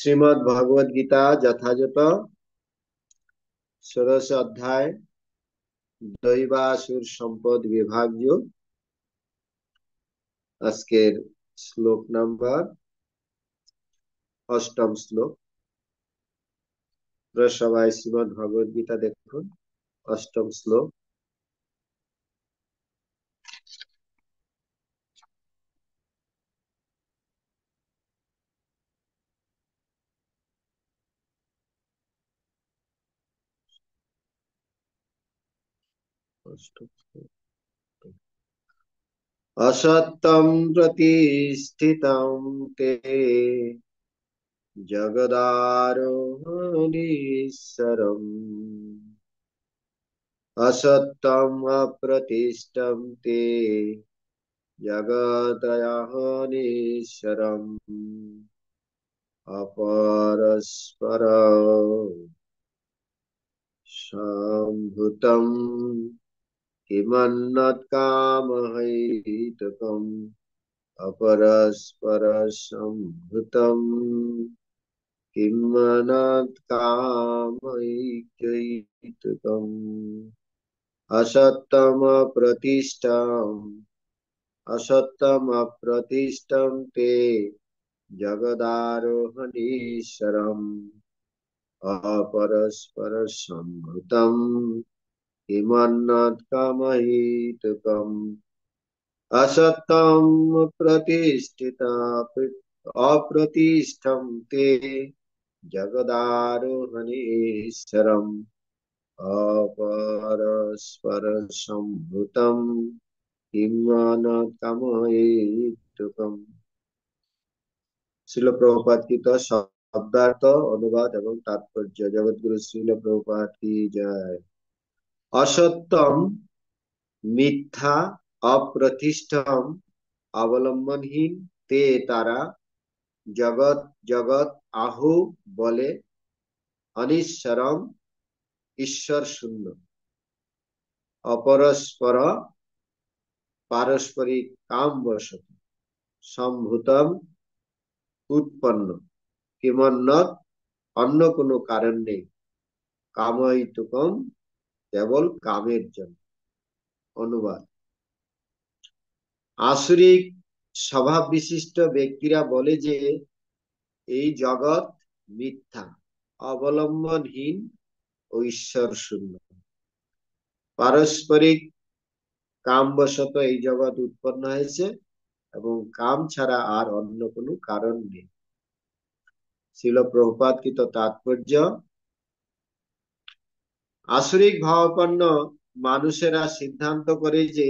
শ্রীমদ্ ভগবদ গীতা যথাযথ ১৬ অধ্যায় দৈবাসুর সম্পদ বিভাজ্য। আজকের শ্লোক নাম্বার অষ্টম শ্লোক। সবাই শ্রীমদ্ ভগবদ গীতা দেখুন, অষ্টম শ্লোক। অসত্যম প্রতিষ্ঠিতম তে জগদারোহণীশ্বরম, অসত্যম অপ্রতিষ্ঠম তে জগদয়হনীশ্বরম, অপরস্পর সম্ভূতম কিমন্যৎ কামহৈতুকম, অপরস্পর সম্ভূতম কিমন্যৎ কামহৈতুকম। অসত্যম প্রতিষ্ঠম, অসত্যম অপ্রতিষ্ঠম তে জগদারোহণীশ্বরম, অপরস্পর সম্ভূতম কিমন্যৎ কামহৈতুকম। অসত্যম প্রতিষ্ঠিতা অপ্রতিষ্ঠম তে জগদারোহণীশ্বরম, অপরস্পর সম্ভূতম কিমন্যৎ কামহৈতুকম। শ্রীল প্রভুপাদ কৃত শব্দার্থ, অনুবাদ এবং তাৎপর্য। জগৎগুরু শ্রীল প্রভুপাদ কি জয়। অসত্যম মিথ্যা, অপ্রতিষ্ঠম অবলম্বনহীন, তে তারা জগৎ জগৎ আহু বলে, অনিশ্বরম ঈশ্বর শূন্য, অপরস্পর পারস্পরিক কাম বশত, সম্ভূতম উৎপন্ন, কিমন্যৎ অন্য কোনো কারণ নেই, কামহৈতুকম কেবল কামের জন্য। অনুবাদ: আসুরিক স্বভাব বিশিষ্ট ব্যক্তিরা বলে যে এই জগৎ মিথ্যা, অবলম্বনহীন ও ঈশ্বর শূন্য। পারস্পরিক কামবশত এই জগৎ উৎপন্ন হয়েছে এবং কাম ছাড়া আর অন্য কোনো কারণ নেই। শ্রীল প্রভুপাদ কৃত তাৎপর্য: আসুরিক ভাবাপন্ন মানুষেরা সিদ্ধান্ত করে যে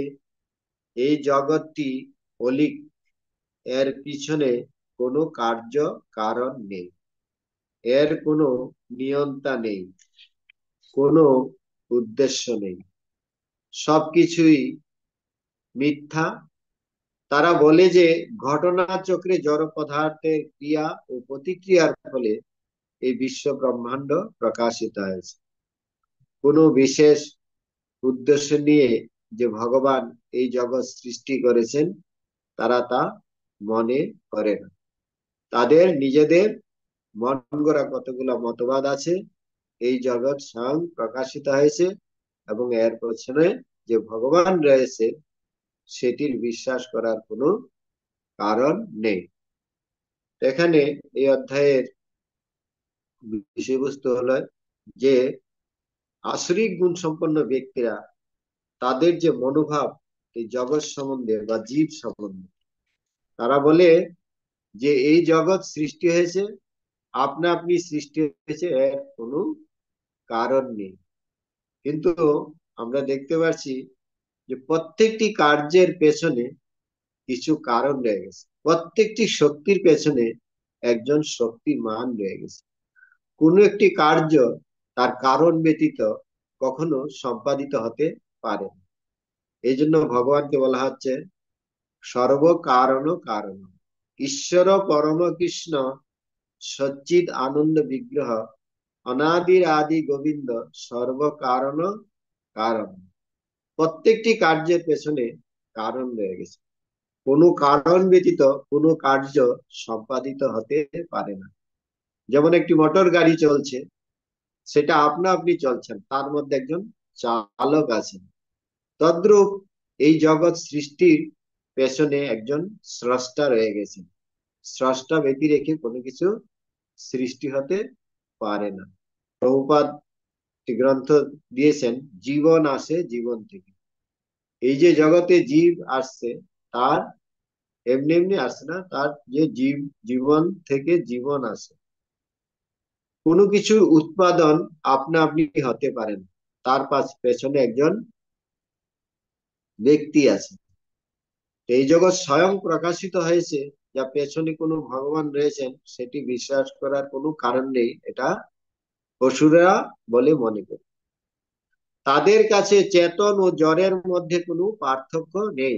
এই জগৎটি অলীক, এর পিছনে কোনো কার্য কারণ নেই, এর কোনো নিয়ন্তা নেই, কোনো উদ্দেশ্য নেই, সবকিছুই মিথ্যা। তারা বলে যে ঘটনা চক্রে জড় পদার্থের ক্রিয়া ও প্রতিক্রিয়ার ফলে এই বিশ্ব ব্রহ্মাণ্ড প্রকাশিত হয়েছে। কোনো বিশেষ উদ্দেশ্য নিয়ে যে ভগবান এই জগৎ সৃষ্টি করেছেন তারা তা মনে করে না। তাদের নিজেদের মন গড়া কতগুলো মতবাদ আছে। এই জগৎ স্বয়ং প্রকাশিত হয়েছে এবং এর পেছনে যে ভগবান রয়েছে সেটির বিশ্বাস করার কোনো কারণ নেই। এখানে এই অধ্যায়ের বিষয়বস্তু হলো যে আসরিক গুণ সম্পন্ন ব্যক্তিরা তাদের যে মনোভাব এই জগৎ সম্বন্ধে বা জীব সম্বন্ধে, তারা বলে যে এই জগৎ সৃষ্টি হয়েছে, আপনা আপনি সৃষ্টি হয়েছে, এর কোনো কারণ নেই। কিন্তু আমরা দেখতে পাচ্ছি যে প্রত্যেকটি কার্যের পেছনে কিছু কারণ রয়ে গেছে, প্রত্যেকটি শক্তির পেছনে একজন শক্তিমান রয়ে গেছে। কোনো একটি কার্য তার কারণ ব্যতীত কখনো সম্পাদিত হতে পারে না। এই জন্য ভগবানকে বলা হচ্ছে সর্ব কারণ কারণ, ঈশ্বর পরম কৃষ্ণ সচ্চিদ আনন্দ বিগ্রহ, অনাদির আদি গোবিন্দ সর্ব কারণ কারণ। প্রত্যেকটি কার্যের পেছনে কারণ রয়ে গেছে, কোনো কারণ ব্যতীত কোনো কার্য সম্পাদিত হতে পারে না। যেমন একটি মোটর গাড়ি চলছে, সেটা আপনা আপনি চলছেন, তার মধ্যে একজন চালক আছেন। তদ্রূপ এই জগৎ সৃষ্টির পেছনে একজন স্রষ্টা রয়ে গেছেন। স্রষ্টা ব্যতি রেখে কোনো কিছু সৃষ্টি হতে পারে না। প্রভুপাদ একটি গ্রন্থ দিয়েছেন, জীবন আসে জীবন থেকে। এই যে জগতে জীব আসছে, তার এমনি এমনি আসে না, তার যে জীবন থেকে জীবন আসে। কোনো কিছুর উৎপাদন আপনা আপনি হতে পারে না, তার পেছনে একজন ব্যক্তি আছে। এই জগৎ স্বয়ং প্রকাশিত হয়েছে, যা পেছনে কোনো ভগবান রয়েছেন সেটি বিশ্বাস করার কোনো কারণ নেই, এটা অসুররা বলে মনে করে। তাদের কাছে চেতন ও জড়ের মধ্যে কোনো পার্থক্য নেই,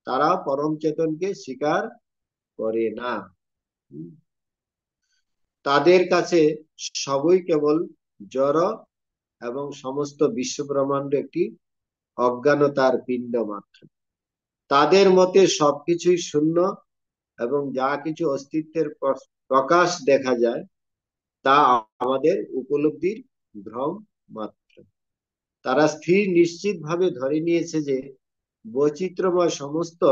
তারা পরম চেতনকে স্বীকার করে না। তাদের কাছে সবই কেবল জড় এবং সমস্ত বিশ্ব ব্রহ্মাণ্ড একটি অজ্ঞানতার পিণ্ড মাত্র। তাদের মতে সবকিছুই শূন্য এবং যা কিছু অস্তিত্বের প্রকাশ দেখা যায় তা আমাদের উপলব্ধির ভ্রম মাত্র। তারা স্থির নিশ্চিত ভাবে ধরে নিয়েছে যে বৈচিত্র্যময় সমস্ত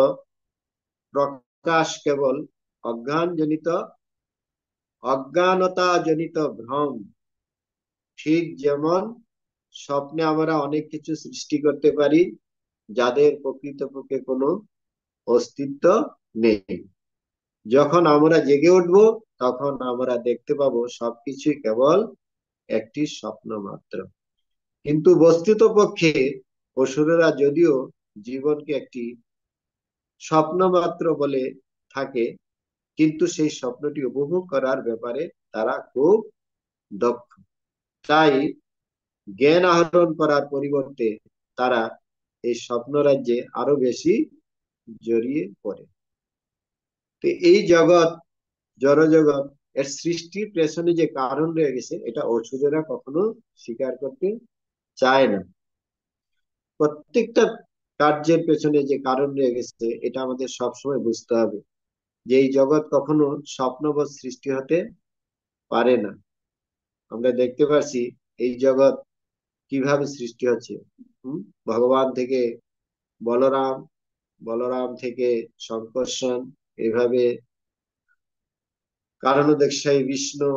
প্রকাশ কেবল অজ্ঞানতা জনিত ভ্রম। ঠিক যেমন স্বপ্নে আমরা অনেক কিছু সৃষ্টি করতে পারি যাদের প্রকৃতপক্ষে কোনো অস্তিত্ব নেই। যখন আমরা জেগে উঠবো তখন আমরা দেখতে পাবো সবকিছুই কেবল একটি স্বপ্ন মাত্র। কিন্তু বস্তুত পক্ষে অসুরেরা যদিও জীবনকে একটি স্বপ্ন মাত্র বলে থাকে, কিন্তু সেই স্বপ্নটি উপভোগ করার ব্যাপারে তারা খুব দক্ষ। তাই জ্ঞান আহরণ করার পরিবর্তে তারা এই স্বপ্ন রাজ্যে আরো বেশি জড়িয়ে পড়ে। তো এই জগৎ, জড় জগৎ, এর সৃষ্টির পেছনে যে কারণ রয়ে গেছে এটা অসুরেরা কখনো স্বীকার করতে চায় না। প্রত্যেকটা কার্যের পেছনে যে কারণ রয়ে গেছে এটা আমাদের সবসময় বুঝতে হবে, যে এই জগৎ কখনো স্বপ্নবৎ সৃষ্টি হতে পারে না। আমরা দেখতে পাচ্ছি এই জগৎ কিভাবে সৃষ্টি হচ্ছে। ভগবান থেকে বলরাম, বলরাম থেকে সংকর্ষণ, এভাবে কারণোদকশায়ী বিষ্ণু,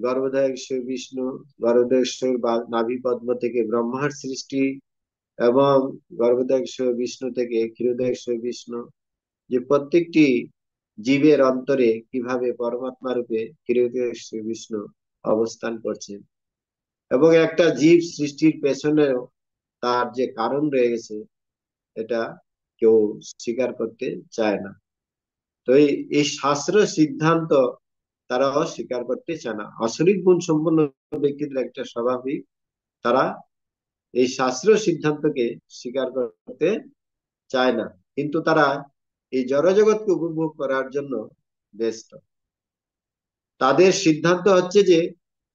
গর্ভোদকশায়ী বিষ্ণু, গর্ভোদকশায়ী নাভি পদ্ম থেকে ব্রহ্মার সৃষ্টি, এবং গর্ভোদকশায়ী বিষ্ণু থেকে ক্ষীরোদকশায়ী বিষ্ণু। যে প্রত্যেকটি জীবের অন্তরে কিভাবে পরমাত্মা রূপে ক্ষীরোদকশায়ী বিষ্ণু অবস্থান করছেন, এবং একটা জীব সৃষ্টির পেছনেও তার যে কারণ রয়ে গেছে এটা কেউ স্বীকার করতে চায় না। তো এই শাস্ত্র সিদ্ধান্ত তারাও স্বীকার করতে চায় না। আসরিক গুণ সম্পন্ন ব্যক্তিদের একটা স্বাভাবিক, তারা এই শাস্ত্র সিদ্ধান্তকে স্বীকার করতে চায় না, কিন্তু তারা এই জড়জগৎকে উপভোগ করার জন্য ব্যস্ত। তাদের সিদ্ধান্ত হচ্ছে যে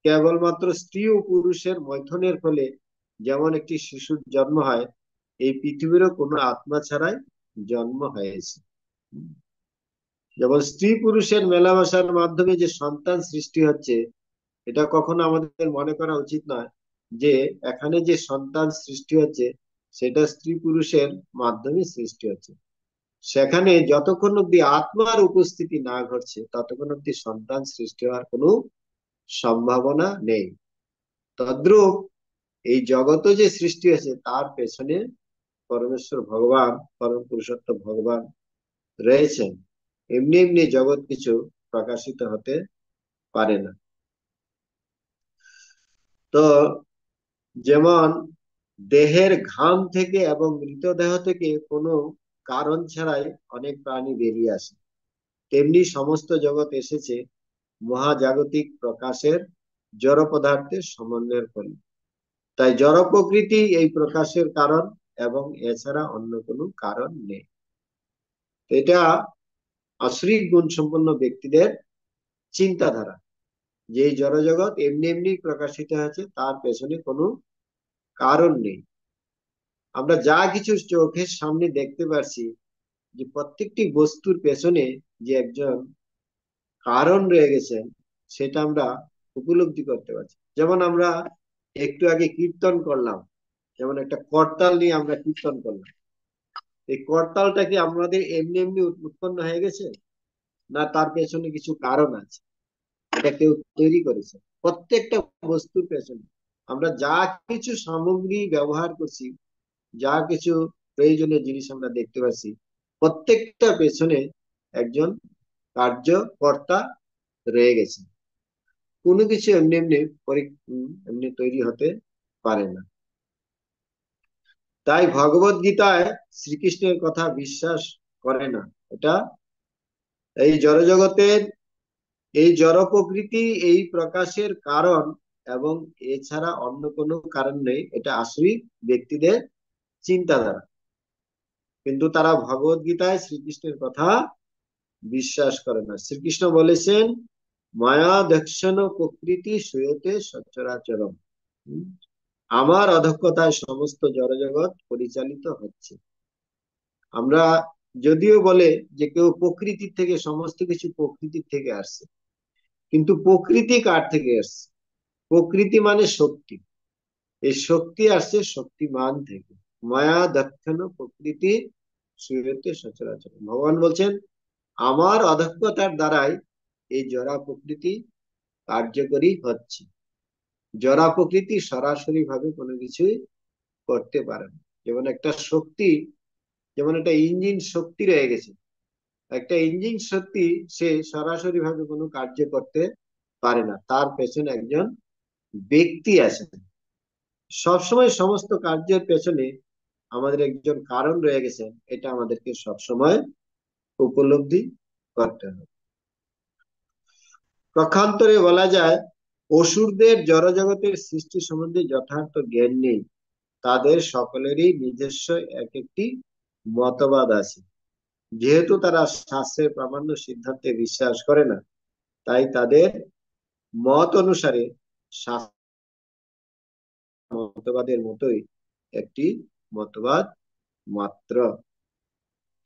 কেবলমাত্র স্ত্রী ও পুরুষের মৈথুনের ফলে যেমন একটি শিশুর জন্ম হয়, এই পৃথিবীরও কোনো আত্মা ছাড়াই জন্ম হয়েছে। যেমন স্ত্রী পুরুষের মেলামেশার মাধ্যমে যে সন্তান সৃষ্টি হচ্ছে, এটা কখনো আমাদের মনে করা উচিত নয় যে এখানে যে সন্তান সৃষ্টি হচ্ছে সেটা স্ত্রী পুরুষের মাধ্যমে সৃষ্টি হচ্ছে। সেখানে যতক্ষণ অব্দি আত্মার উপস্থিতি না ঘটছে ততক্ষণ অব্দি সন্তান সৃষ্টি হওয়ার কোনো সম্ভাবনা নেই। তদ্রূপ এই জগৎ যে সৃষ্টি হয়েছে তার পেছনে পরমেশ্বর ভগবান, পরম পুরুষোত্তম ভগবান রয়েছেন। এমনি এমনি জগৎ কিছু প্রকাশিত হতে পারে না। তো যেমন দেহের ঘাম থেকে এবং মৃতদেহ থেকে কোনো কারণ ছাড়াই অনেক প্রাণী বেরিয়ে আসে, তেমনি সমস্ত জগৎ এসেছে মহাজাগতিক প্রকাশের জড় পদার্থের সমন্বয়ের ফলে। তাই জড় প্রকৃতি এই প্রকাশের কারণ, এবং এছাড়া অন্য কোনো কারণ নেই। এটা আশ্রিক গুণ সম্পন্ন ব্যক্তিদের চিন্তাধারা, যে এই জড় জগৎ এমনি এমনি প্রকাশিত হয়েছে, তার পেছনে কোনো কারণ নেই। আমরা যা কিছু চোখের সামনে দেখতে পাচ্ছি, যে প্রত্যেকটি বস্তুর পেছনে যে একজন কারণ রয়ে গেছেন, সেটা আমরা উপলব্ধি করতে পারছি। যেমন আমরা একটু আগে কীর্তন করলাম, যেমন একটা করতাল নিয়ে আমরা কীর্তন করলাম। এই করতালটা কি আমাদের এমনি এমনি উৎপন্ন হয়ে গেছে, না তার পেছনে কিছু কারণ আছে? এটা কেউ তৈরি করেছে। প্রত্যেকটা বস্তুর পেছনে আমরা যা কিছু সামগ্রী ব্যবহার করছি, যা কিছু প্রয়োজনীয় জিনিস আমরা দেখতে পাচ্ছি, প্রত্যেকটা পেছনে একজন কার্যকর্তা রয়ে গেছে। কোনো কিছু এমনি এমনি এমনি তৈরি হতে পারে না। তাই ভগবত গীতায় শ্রীকৃষ্ণের কথা বিশ্বাস করে না। এটা এই জড়জগতের, এই জড় প্রকৃতি এই প্রকাশের কারণ এবং এছাড়া অন্য কোনো কারণ নেই, এটা আসরিক ব্যক্তিদের চিন্তাধারা। কিন্তু তারা ভগবত গীতায় শ্রীকৃষ্ণের কথা বিশ্বাস করে না। শ্রীকৃষ্ণ বলেছেন, মায়া দক্ষণ প্রকৃতি সুয়তে সচরাচরম। আমার অধক্ষ্যতায় সমস্ত জড়জগৎ পরিচালিত হচ্ছে। আমরা যদিও বলে যে কেউ প্রকৃতির থেকে, সমস্ত কিছু প্রকৃতির থেকে আসছে, কিন্তু প্রকৃতি কার থেকে আসছে? প্রকৃতি মানে শক্তি। এই শক্তি আসছে শক্তিমান থেকে। মায়া দক্ষণ প্রকৃতি সুয়তে সচরাচর। ভগবান বলছেন, আমার অধক্ষ্যতার দ্বারাই এই জড়া প্রকৃতি কার্যকরী হচ্ছে। জড়া প্রকৃতি সরাসরি ভাবে কোনো কিছুই করতে পারে না। যেমন একটা শক্তি, যেমন একটা ইঞ্জিন শক্তি রয়ে গেছে, একটা ইঞ্জিন শক্তি সে সরাসরি ভাবে কোনো কার্য করতে পারে না, তার পেছনে একজন ব্যক্তি আছে। সবসময় সমস্ত কার্যের পেছনে আমাদের একজন কারণ রয়ে গেছেন, এটা আমাদেরকে সবসময় উপলব্ধি করতে হবে। পক্ষান্তরে বলা যায়, অসুরদের জড়জগতের সৃষ্টি সম্বন্ধে যথার্থ জ্ঞান নেই। তাদের সকলেরই নিজস্ব এক একটি মতবাদ আছে। যেহেতু তারা শাস্ত্রের প্রামাণ্য সিদ্ধান্তে বিশ্বাস করে না, তাই তাদের মত অনুসারে শাস্ত্র মতবাদের মতোই একটি মতবাদ মাত্র।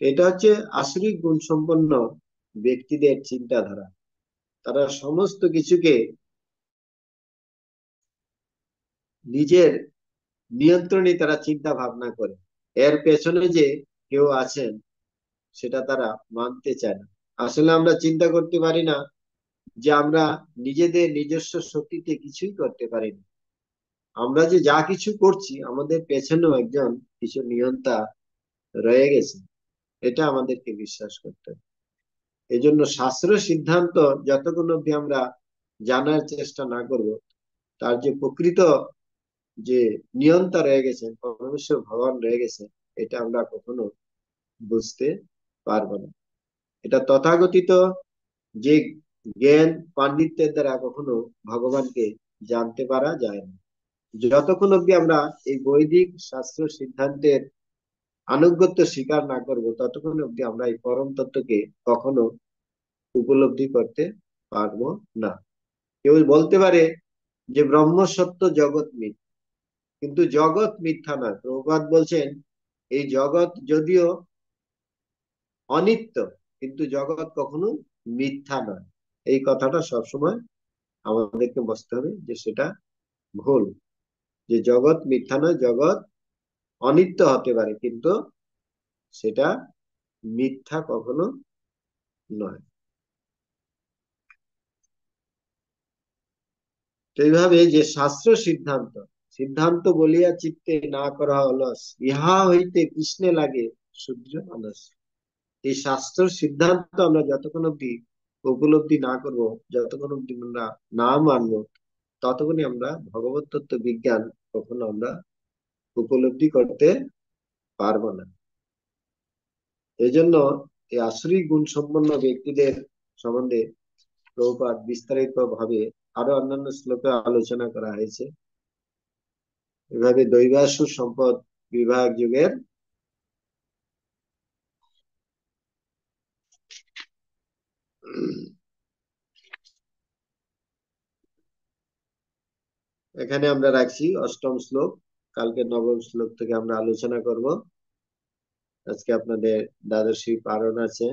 এটা হচ্ছে আসরিক গুণ সম্পন্ন ব্যক্তিদের চিন্তাধারা। তারা সমস্ত কিছুকে নিজের নিয়ন্ত্রণে তারা চিন্তা ভাবনা করে। এর পেছনে যে কেউ আছেন সেটা তারা মানতে চায় না। আসলে আমরা চিন্তা করতে পারি না যে আমরা নিজেদের নিজস্ব শক্তিতে কিছুই করতে পারি না। আমরা যে যা কিছু করছি, আমাদের পেছনেও একজন কিছু নিয়ন্তা রয়ে গেছে, এটা আমাদেরকে বিশ্বাস করতে হবে। এই জন্য শাস্ত্র সিদ্ধান্ত যতক্ষণ অব্দি আমরা জানার চেষ্টা না করব, তার যে প্রকৃত যে নিয়ন্তা রয়ে গেছেন, পরমেশ্বর ভগবান রয়ে গেছে, এটা আমরা কখনো বুঝতে পারবো না। এটা তথাকথিত যে জ্ঞান পাণ্ডিত্যের দ্বারা কখনো ভগবানকে জানতে পারা যায় না। যতক্ষণ অব্দি আমরা এই বৈদিক শাস্ত্র সিদ্ধান্তের আনুগত্য স্বীকার না করব, ততক্ষণ অব্দি আমরা এই পরম তত্ত্বকে কখনো উপলব্ধি করতে পারবো না। কেউ বলতে পারে যে ব্রহ্ম সত্য, জগৎ মিথ্যা, কিন্তু জগৎ মিথ্যা নয়। প্রভুপাদ বলছেন, এই জগৎ যদিও অনিত্য, কিন্তু জগৎ কখনো মিথ্যা নয়। এই কথাটা সবসময় আমাদেরকে বুঝতে হবে যে সেটা ভুল। যে জগৎ মিথ্যা নয়, জগৎ অনিত্য হতে পারে, কিন্তু সেটা মিথ্যা কখনো নয়। তো এইভাবে যে শাস্ত্র সিদ্ধান্ত, সিদ্ধান্ত বলিয়া চিত্তে না করা অলস, ইহা হইতে কৃষ্ণে লাগে শুদ্র মানস। এই শাস্ত্র সিদ্ধান্ত আমরা যতক্ষণ অব্দি উপলব্ধি না করব, যতক্ষণ অব্দি আমরা না মানবো, ততক্ষণই আমরা ভগবত তত্ত্ব বিজ্ঞান কখনো আমরা উপলব্ধি করতে পারবো না। এই জন্য এই আসরিক গুণ সম্পন্ন ব্যক্তিদের সম্বন্ধে প্রভুপাদ বিস্তারিত ভাবে আরো অন্যান্য শ্লোকে আলোচনা করা হয়েছে। এভাবে দৈবাসুর সম্পদ বিভাগ যুগের এখানে আমরা রাখছি অষ্টম শ্লোক। কালকে নবম শ্লোক থেকে আমরা আলোচনা করব। আজকে আপনাদের দ্বাদশী পারণ আছে।